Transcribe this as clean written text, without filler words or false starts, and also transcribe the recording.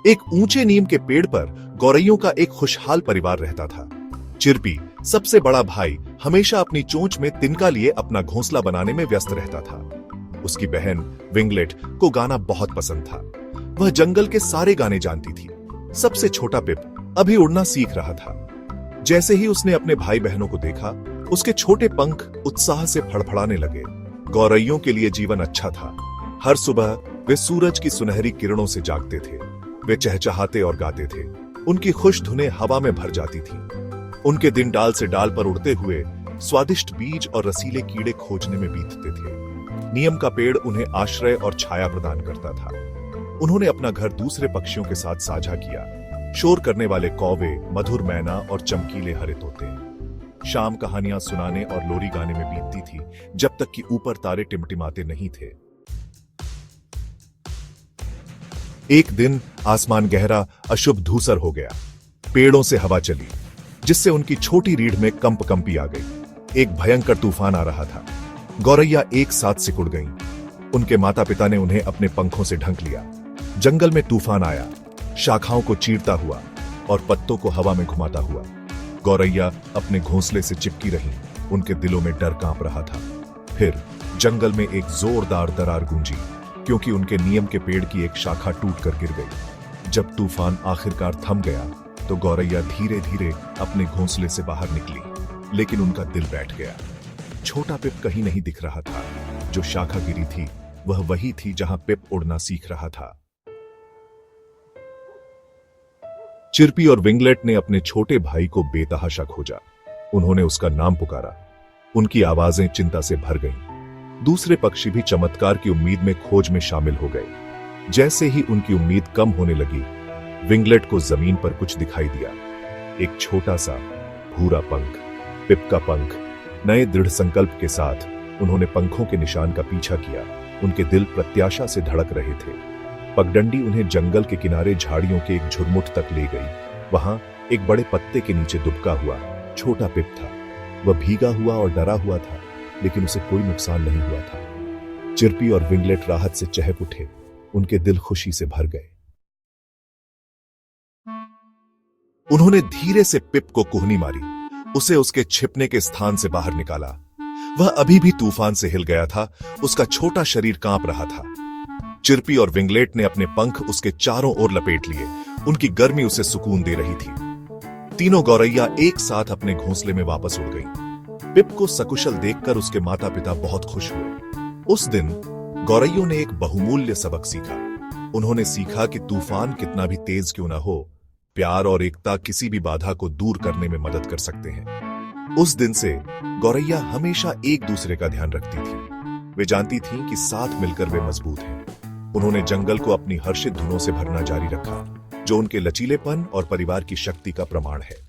एक ऊंचे नीम के पेड़ पर गौरैयों का एक खुशहाल परिवार रहता था। चिरपी, सबसे बड़ा भाई, हमेशा अपनी चोंच में तिनका लिए अपना घोंसला बनाने में व्यस्त रहता था। उसकी बहन विंगलेट को गाना बहुत पसंद था। वह जंगल के सारे गाने जानती थी। सबसे छोटा पिप अभी उड़ना सीख रहा था। जैसे ही उसने अपने भाई बहनों को देखा, उसके छोटे पंख उत्साह से फड़फड़ाने लगे। गौरैयों के लिए जीवन अच्छा था। हर सुबह वे सूरज की सुनहरी किरणों से जागते थे। वे चहचहाते और गाते थे। उनकी खुश धुनें हवा में भर जाती थीं। उनके दिन डाल से डाल पर उड़ते हुए स्वादिष्ट बीज और रसीले कीड़े खोजने में बीतते थे। नीम का पेड़ उन्हें आश्रय और छाया प्रदान करता था। उन्होंने अपना घर दूसरे पक्षियों के साथ साझा किया। शोर करने वाले कौवे, मधुर मैना और चमकीले हरे तोते। शाम कहानियां सुनाने और लोरी गाने में बीतती थी, जब तक कि ऊपर तारे टिमटिमाते नहीं थे। एक दिन आसमान गहरा अशुभ धूसर हो गया। पेड़ों से हवा चली, जिससे उनकी छोटी रीढ़ में कंपी आ गई। एक भयंकर तूफान आ रहा था। गौरैया एक साथ सिकुड़ गईं। उनके माता पिता ने उन्हें अपने पंखों से ढक लिया। जंगल में तूफान आया, शाखाओं को चीरता हुआ और पत्तों को हवा में घुमाता हुआ। गौरैया अपने घोंसले से चिपकी रही। उनके दिलों में डर कांप रहा था। फिर जंगल में एक जोरदार दरार गूंजी, क्योंकि उनके नीम के पेड़ की एक शाखा टूटकर गिर गई। जब तूफान आखिरकार थम गया, तो गौरैया धीरे धीरे अपने घोंसले से बाहर निकली, लेकिन उनका दिल बैठ गया। छोटा पिप कहीं नहीं दिख रहा था। जो शाखा गिरी थी, वह वही थी जहां पिप उड़ना सीख रहा था। चिरपी और विंगलेट ने अपने छोटे भाई को बेतहाशा खोजा। उन्होंने उसका नाम पुकारा। उनकी आवाजें चिंता से भर गईं। दूसरे पक्षी भी चमत्कार की उम्मीद में खोज में शामिल हो गए। जैसे ही उनकी उम्मीद कम होने लगी, विंगलेट को जमीन पर कुछ दिखाई दिया। एक छोटा सा भूरा पंख, पिप का पंख। नए दृढ़ संकल्प के साथ उन्होंने पंखों के निशान का पीछा किया। उनके दिल प्रत्याशा से धड़क रहे थे। पगडंडी उन्हें जंगल के किनारे झाड़ियों के एक झुरमुट तक ले गई। वहां एक बड़े पत्ते के नीचे दुबका हुआ छोटा पिप था। वह भीगा हुआ और डरा हुआ था, लेकिन उसे कोई नुकसान नहीं हुआ था। चिरपी और विंगलेट राहत से चहक उठे। उनके दिल खुशी से भर गए। उन्होंने धीरे से पिप को कुहनी मारी, उसे उसके छिपने के स्थान से बाहर निकाला। वह अभी भी तूफान से हिल गया था। उसका छोटा शरीर कांप रहा था। चिरपी और विंगलेट ने अपने पंख उसके चारों ओर लपेट लिए। उनकी गर्मी उसे सुकून दे रही थी। तीनों गौरैया एक साथ अपने घोंसले में वापस उड़ गईं। पिप को सकुशल देखकर उसके माता पिता बहुत खुश हुए। उस दिन गौरैयों ने एक बहुमूल्य सबक सीखा। उन्होंने सीखा कि तूफान कितना भी तेज क्यों ना हो, प्यार और एकता किसी भी बाधा को दूर करने में मदद कर सकते हैं। उस दिन से गौरैया हमेशा एक दूसरे का ध्यान रखती थी। वे जानती थीं कि साथ मिलकर वे मजबूत हैं। उन्होंने जंगल को अपनी हर्षित धुनों से भरना जारी रखा, जो उनके लचीलेपन और परिवार की शक्ति का प्रमाण है।